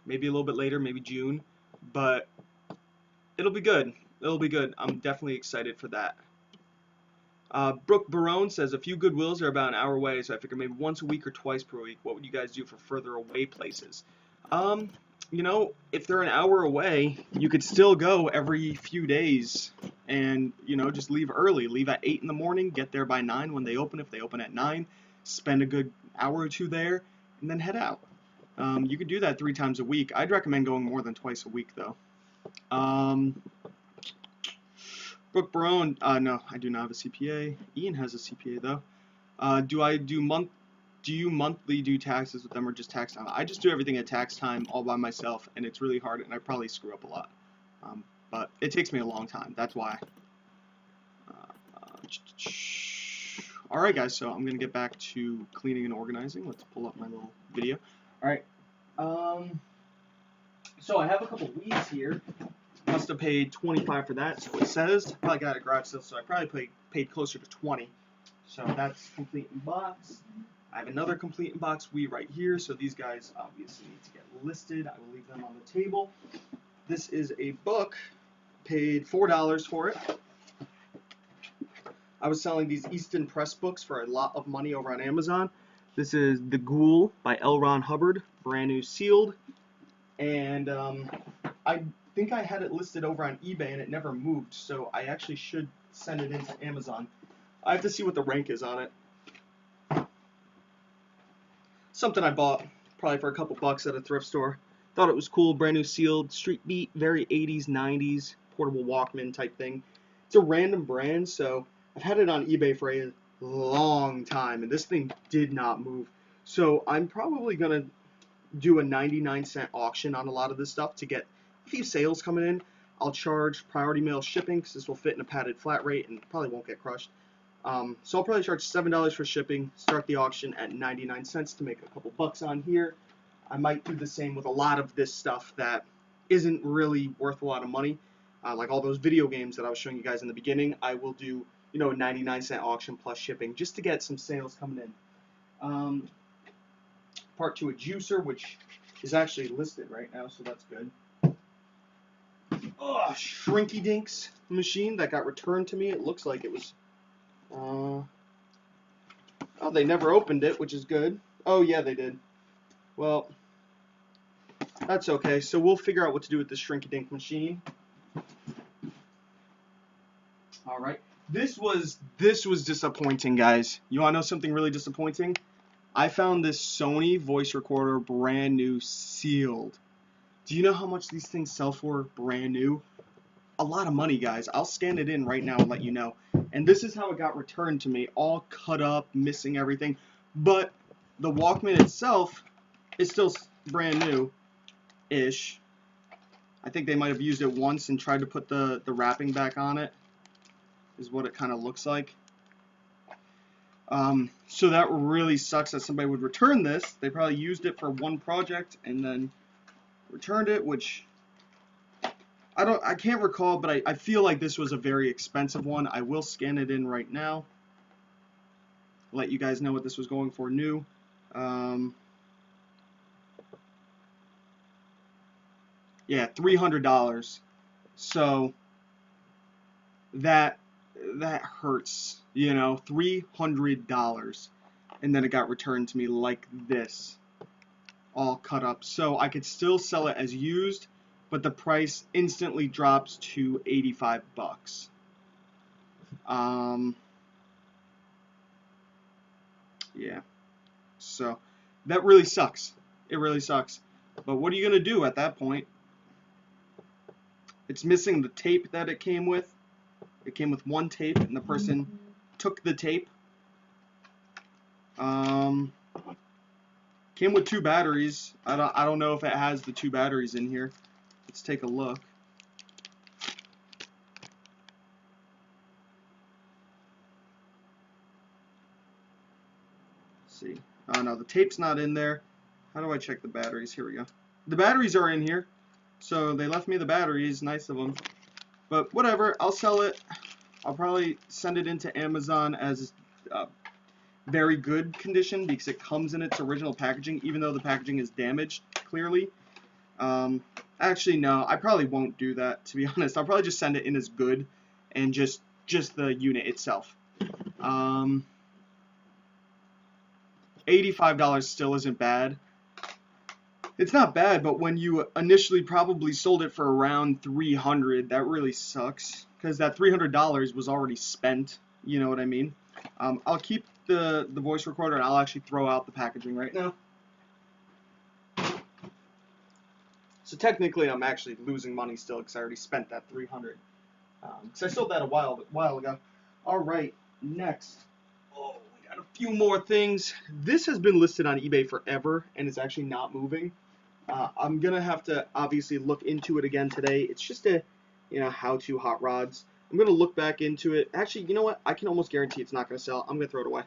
maybe a little bit later, maybe June, but it'll be good. It'll be good. I'm definitely excited for that. Brooke Barone says a few Goodwills are about an hour away, so I figure maybe once a week or twice per week. What would you guys do for further away places? If they're an hour away, you could still go every few days and, just leave early. Leave at 8 in the morning, get there by 9 when they open, if they open at 9, spend a good hour or two there, and then head out. You could do that 3 times a week. I'd recommend going more than twice a week, though. Brooke Barone, no, I do not have a CPA. Ian has a CPA though. Do you monthly do taxes with them or just tax time? I just do everything at tax time all by myself, and it's really hard, and I probably screw up a lot. But it takes me a long time. That's why. All right, guys. So I'm gonna get back to cleaning and organizing. Let's pull up my little video. All right. So I have a couple weeds here. Must have paid $25 for that, so it says. Probably got a garage sale, so I probably paid closer to $20. So that's complete in box. I have another complete in box weed right here, so these guys obviously need to get listed. I will leave them on the table. This is a book. Paid $4 for it. I was selling these Easton Press books for a lot of money over on Amazon. This is The Ghoul by L. Ron Hubbard, brand new sealed. And I think I had it listed over on eBay and it never moved, so I actually should send it into Amazon. I have to see what the rank is on it. Something I bought probably for a couple bucks at a thrift store. Thought it was cool, brand new sealed, street beat, very 80s, 90s, portable Walkman type thing. It's a random brand, so I've had it on eBay for a long time, and this thing did not move. So I'm probably going to do a 99-cent auction on a lot of this stuff to get a few sales coming in. I'll charge priority mail shipping because this will fit in a padded flat rate and probably won't get crushed. So I'll probably charge $7 for shipping, start the auction at 99 cents to make a couple bucks on here. I might do the same with a lot of this stuff that isn't really worth a lot of money. Like all those video games that I was showing you guys in the beginning, I will do, a 99-cent auction plus shipping just to get some sales coming in. Part 2, a juicer, which is actually listed right now, so that's good. Oh, Shrinky Dinks machine that got returned to me. It looks like it was, oh, they never opened it, which is good. Oh, yeah, they did. Well, that's okay. So we'll figure out what to do with this Shrinky Dink machine. All right. This was disappointing, guys. You want to know something really disappointing? I found this Sony voice recorder brand new, sealed. Do you know how much these things sell for brand new? A lot of money, guys. I'll scan it in right now and let you know. And this is how it got returned to me, all cut up, missing everything. But the Walkman itself is still brand new-ish. I think they might have used it once and tried to put the wrapping back on it, is what it kind of looks like. So that really sucks that somebody would return this. They probably used it for one project and then returned it, which I can't recall, but I feel like this was a very expensive one. I will scan it in right now. Let you guys know what this was going for new. Yeah, $300. So that hurts, $300. And then it got returned to me like this, all cut up. So I could still sell it as used, but the price instantly drops to 85 bucks. Yeah. So that really sucks. It really sucks. But what are you going to do at that point? It's missing the tape that it came with. It came with one tape, and the person took the tape. Came with 2 batteries. I don't know if it has the 2 batteries in here. Let's take a look. Let's see. Oh no, the tape's not in there. How do I check the batteries? Here we go. The batteries are in here. So they left me the batteries. Nice of them. But whatever. I'll sell it. I'll probably send it into Amazon as very good condition because it comes in its original packaging, even though the packaging is damaged, clearly. Actually, no, I probably won't do that, to be honest. I'll probably just send it in as good and just the unit itself. $85 still isn't bad. It's not bad, but when you initially probably sold it for around $300, that really sucks because that $300 was already spent. You know what I mean? I'll keep the voice recorder, and I'll actually throw out the packaging right now. So technically, I'm actually losing money still because I already spent that $300. Because I sold that a while ago. All right, next. Oh, we got a few more things. This has been listed on eBay forever, and it's actually not moving. I'm gonna have to obviously look into it again today. It's just a, how-to hot rods. I'm gonna look back into it. Actually, you know what? I can almost guarantee it's not gonna sell. I'm gonna throw it away.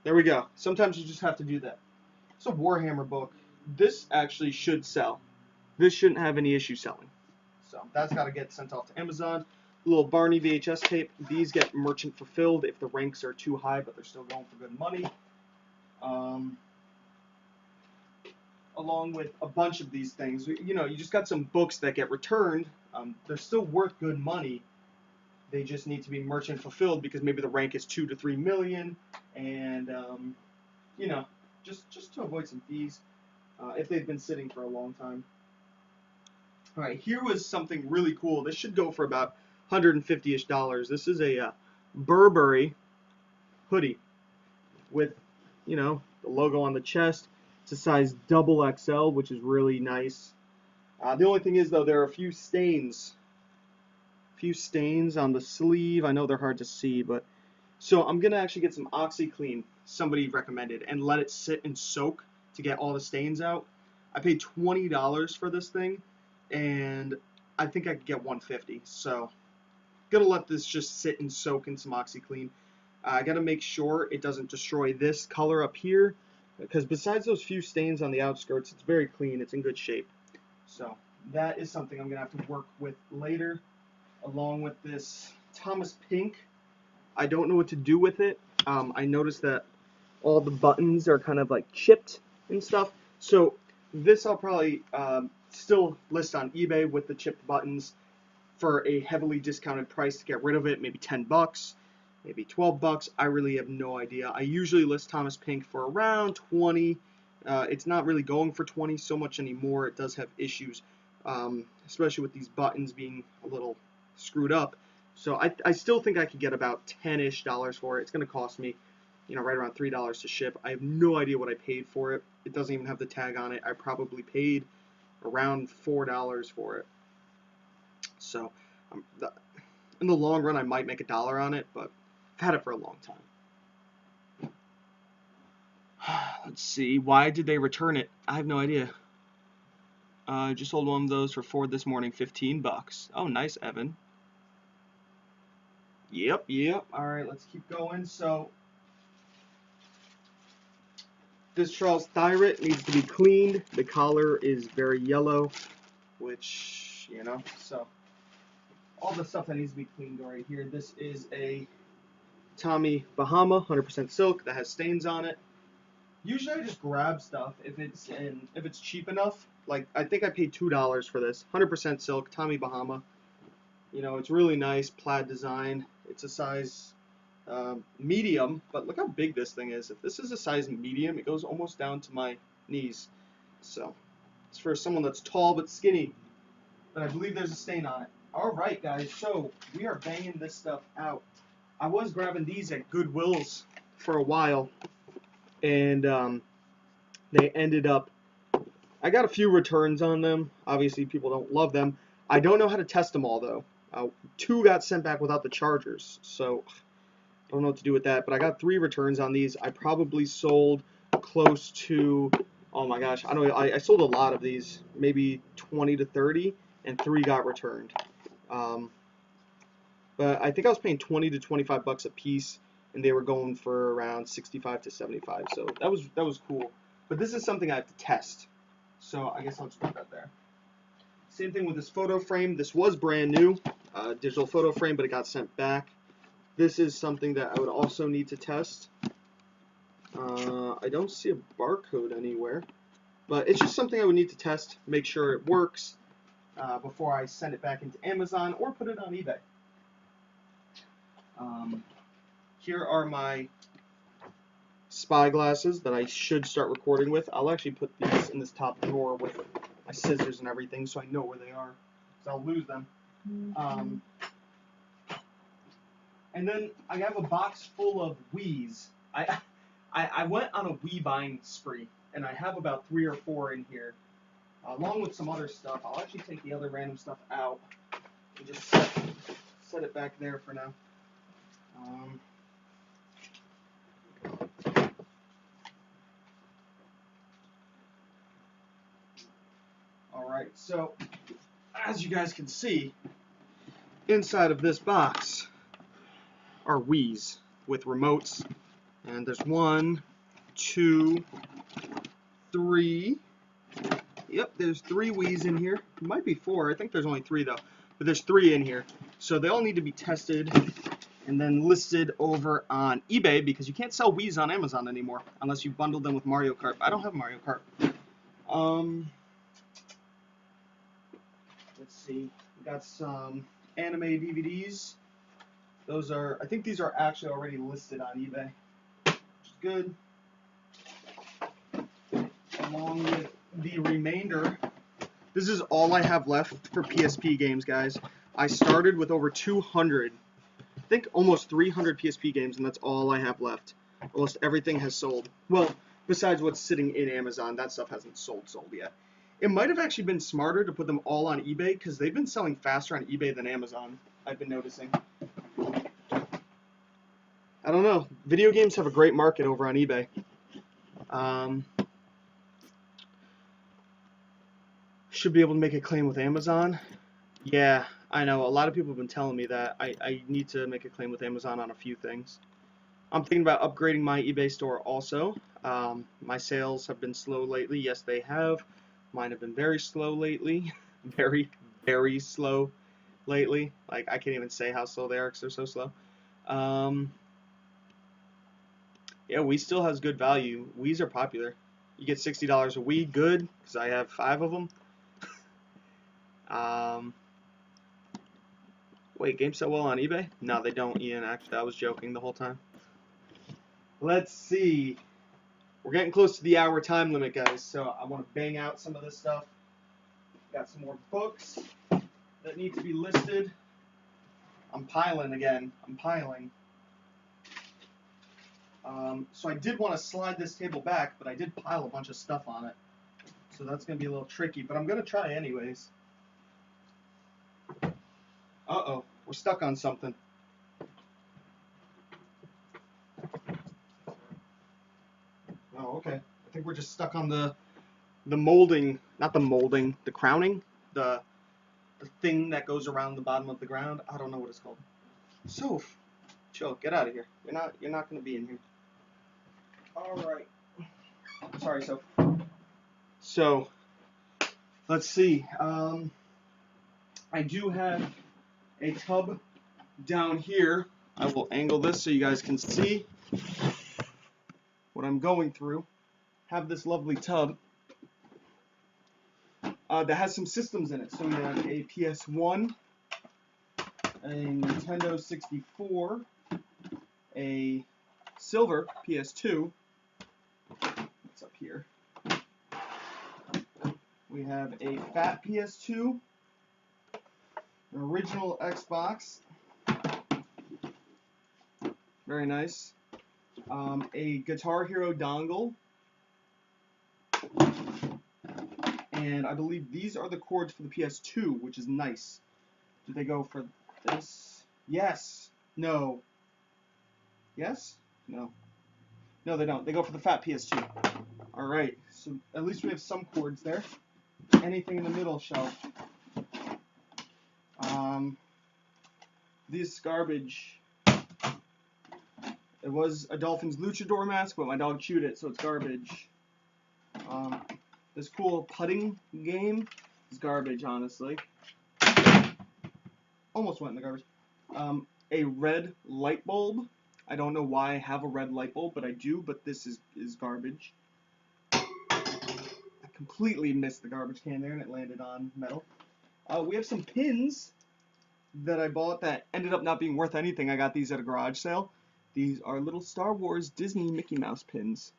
There we go. Sometimes you just have to do that. It's a Warhammer book. This actually should sell. This shouldn't have any issue selling. So that's got to get sent off to Amazon. A little Barney VHS tape. These get merchant fulfilled if the ranks are too high, but they're still going for good money. Along with a bunch of these things. You just got some books that get returned. They're still worth good money. They just need to be merchant fulfilled because maybe the rank is 2 to 3 million, and just to avoid some fees if they've been sitting for a long time. All right, here was something really cool. This should go for about $150-ish. This is a Burberry hoodie with the logo on the chest. It's a size XXL, which is really nice. The only thing is though, there are a few stains on the sleeve. I know they're hard to see, but so I'm gonna actually get some OxyClean, somebody recommended, and let it sit and soak to get all the stains out. I paid $20 for this thing, and I think I could get $150. So gonna let this just sit and soak in some OxyClean. I gotta make sure it doesn't destroy this color up here, because besides those few stains on the outskirts, it's very clean. It's in good shape. So that is something I'm gonna have to work with later, along with this Thomas Pink. I don't know what to do with it. I noticed that all the buttons are kind of like chipped and stuff. So this I'll probably still list on eBay with the chipped buttons for a heavily discounted price to get rid of it, maybe 10 bucks, maybe 12 bucks. I really have no idea. I usually list Thomas Pink for around 20. It's not really going for 20 so much anymore. It does have issues, especially with these buttons being a little screwed up. So I still think I could get about 10-ish dollars for it. It's going to cost me, right around $3 to ship. I have no idea what I paid for it. It doesn't even have the tag on it. I probably paid around $4 for it. So in the long run, I might make $1 on it, but I've had it for a long time. Let's see. Why did they return it? I have no idea. I just sold one of those for Ford this morning, 15 bucks. Oh, nice, Evan. Yep. All right, let's keep going. So this Charles Thyret needs to be cleaned. The collar is very yellow, which, so all the stuff that needs to be cleaned right here. This is a Tommy Bahama, 100% silk, that has stains on it. Usually I just grab stuff if it's cheap enough. Like, I think I paid $2 for this. 100% silk, Tommy Bahama. It's really nice, plaid design. It's a size medium, but look how big this thing is. If this is a size medium, it goes almost down to my knees. So it's for someone that's tall but skinny. But I believe there's a stain on it. Alright guys, so we are banging this stuff out. I was grabbing these at Goodwill's for a while, and they ended up, I got a few returns on them. Obviously people don't love them. I don't know how to test them all though. 2 got sent back without the chargers, so I don't know what to do with that. But I got 3 returns on these. I probably sold close to, oh my gosh, I don't know, I sold a lot of these, maybe 20 to 30, and 3 got returned. But I think I was paying 20 to 25 bucks a piece, and they were going for around 65 to 75. So that was cool. But this is something I have to test. So I guess I'll just put that there. Same thing with this photo frame. This was brand new, digital photo frame, but it got sent back. This is something that I would also need to test. I don't see a barcode anywhere, but it's just something I would need to test, make sure it works before I send it back into Amazon or put it on eBay. Here are my spy glasses that I should start recording with. I'll actually put these in this top drawer with my scissors and everything so I know where they are, because I'll lose them. And then I have a box full of Wii's. I went on a Wii buying spree, and I have about 3 or 4 in here, along with some other stuff. I'll actually take the other random stuff out and just set it back there for now. Alright, so as you guys can see, inside of this box are Wii's with remotes, and there's 1, 2, 3. Yep, there's 3 Wii's in here. It might be 4. I think there's only 3 though, but there's 3 in here. So they all need to be tested and then listed over on eBay, because you can't sell Wii's on Amazon anymore unless you bundle them with Mario Kart. I don't have Mario Kart. Let's see. We got some anime DVDs. Those are, I think these are actually already listed on eBay, which is good. Along with the remainder, this is all I have left for PSP games, guys. I started with over 200, I think almost 300 PSP games, and that's all I have left. Almost everything has sold. Well, besides what's sitting in Amazon, that stuff hasn't sold yet. It might have actually been smarter to put them all on eBay, because they've been selling faster on eBay than Amazon, I've been noticing. I don't know. Video games have a great market over on eBay. Should be able to make a claim with Amazon. Yeah, I know. A lot of people have been telling me that. I need to make a claim with Amazon on a few things. I'm thinking about upgrading my eBay store also. My sales have been slow lately. Yes, they have. Mine have been very slow lately. Very, very slow lately. Like, I can't even say how slow they are because they're so slow. Um, yeah, Wii still has good value. Wii's are popular. You get $60 a Wii, good, because I have 5 of them. Um, Wait, games sell well on eBay? No, they don't, Ian. Actually, I was joking the whole time. Let's see. We're getting close to the hour time limit, guys, so I want to bang out some of this stuff. Got some more books that need to be listed. I'm piling again. I'm piling. So I did want to slide this table back, but I did pile a bunch of stuff on it. So that's going to be a little tricky, but I'm going to try anyways. Uh-oh, we're stuck on something. Oh, okay. I think we're just stuck on the molding, not the molding, the crowning, the thing that goes around the bottom of the ground. I don't know what it's called. Soph, chill, get out of here. You're not going to be in here. All right. Sorry, Soph. So, let's see. I do have a tub down here. I will angle this so you guys can see what I'm going through. Have this lovely tub that has some systems in it. So we have a PS1, a Nintendo 64, a silver PS2. What's up here? We have a fat PS2, an original Xbox. Very nice. A Guitar Hero dongle. And I believe these are the cords for the PS2, which is nice. Do they go for this? Yes. No. Yes? No. No, they don't. They go for the fat PS2. Alright, so at least we have some cords there. Anything in the middle shelf? This garbage. It was a Dolphins luchador mask, but my dog chewed it, so it's garbage. This cool putting game is garbage, honestly. Almost went in the garbage. A red light bulb. I don't know why I have a red light bulb, but I do, but this is garbage. I completely missed the garbage can there, and it landed on metal. We have some pins that I bought that ended up not being worth anything. I got these at a garage sale. These are little Star Wars Disney Mickey Mouse pins.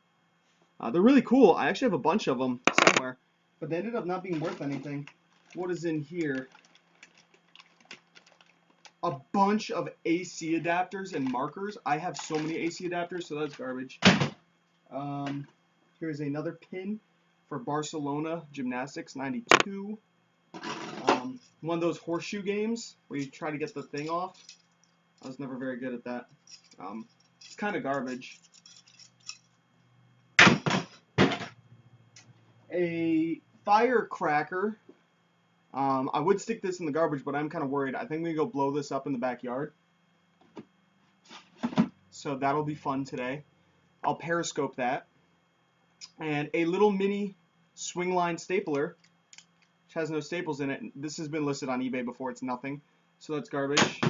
They're really cool. I actually have a bunch of them somewhere, but they ended up not being worth anything. What is in here? A bunch of AC adapters and markers. I have so many AC adapters, so that's garbage. Here's another pin for Barcelona Gymnastics 92. One of those horseshoe games where you try to get the thing off. I was never very good at that. It's kind of garbage. A firecracker. I would stick this in the garbage, but I'm kind of worried. I think I'm going to go blow this up in the backyard. So that'll be fun today. I'll periscope that. And a little mini swing line stapler, which has no staples in it. This has been listed on eBay before. It's nothing. So that's garbage.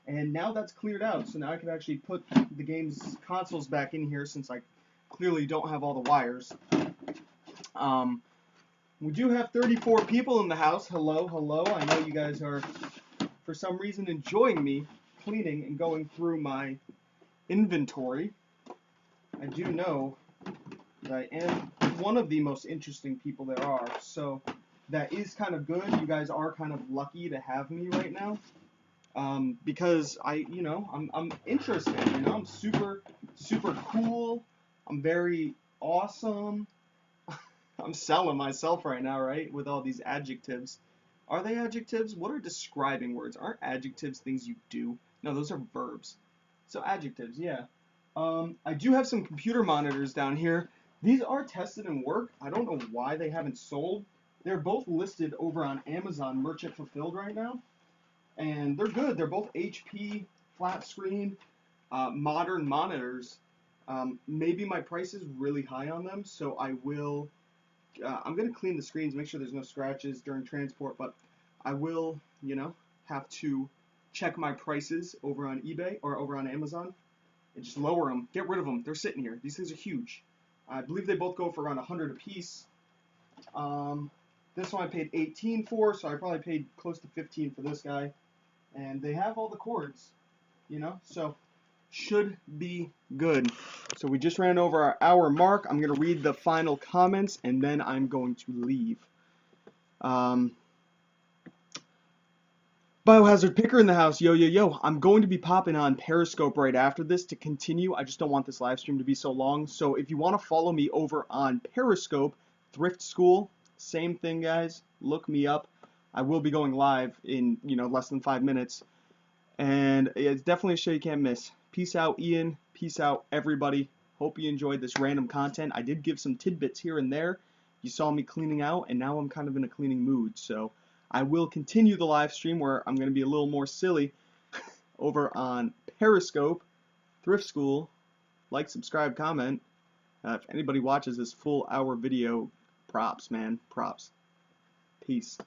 And now that's cleared out. So now I can actually put the game's consoles back in here since I clearly don't have all the wires. We do have 34 people in the house. Hello, hello. I know you guys are, for some reason, enjoying me cleaning and going through my inventory. I do know that I am one of the most interesting people there are. So that is kind of good. You guys are kind of lucky to have me right now. Because I'm interested, I'm super cool. I'm very awesome. I'm selling myself right now, right? With all these adjectives. Are they adjectives? What are describing words? Aren't adjectives things you do? No, those are verbs. So adjectives, yeah. I do have some computer monitors down here. These are tested and work. I don't know why they haven't sold. They're both listed over on Amazon Merchant Fulfilled right now. And they're good. They're both HP flat screen modern monitors. Maybe my price is really high on them, so I will. I'm gonna clean the screens, make sure there's no scratches during transport, but I will, have to check my prices over on eBay or over on Amazon and just lower them, get rid of them. They're sitting here. These things are huge. I believe they both go for around 100 a piece. This one I paid 18 for, so I probably paid close to 15 for this guy. And they have all the cords, so should be good. So we just ran over our hour mark. I'm going to read the final comments, and then I'm going to leave. Biohazard Picker in the house. Yo, yo, yo. I'm going to be popping on Periscope right after this to continue. I just don't want this live stream to be so long. So if you want to follow me over on Periscope, Thrift School, same thing, guys. Look me up. I will be going live in, less than 5 minutes. And it's definitely a show you can't miss. Peace out, Ian. Peace out, everybody. Hope you enjoyed this random content. I did give some tidbits here and there. You saw me cleaning out, and now I'm kind of in a cleaning mood. So I will continue the live stream where I'm going to be a little more silly over on Periscope, Thrift School. Like, subscribe, comment. If anybody watches this full hour video, props, man. Props. Peace.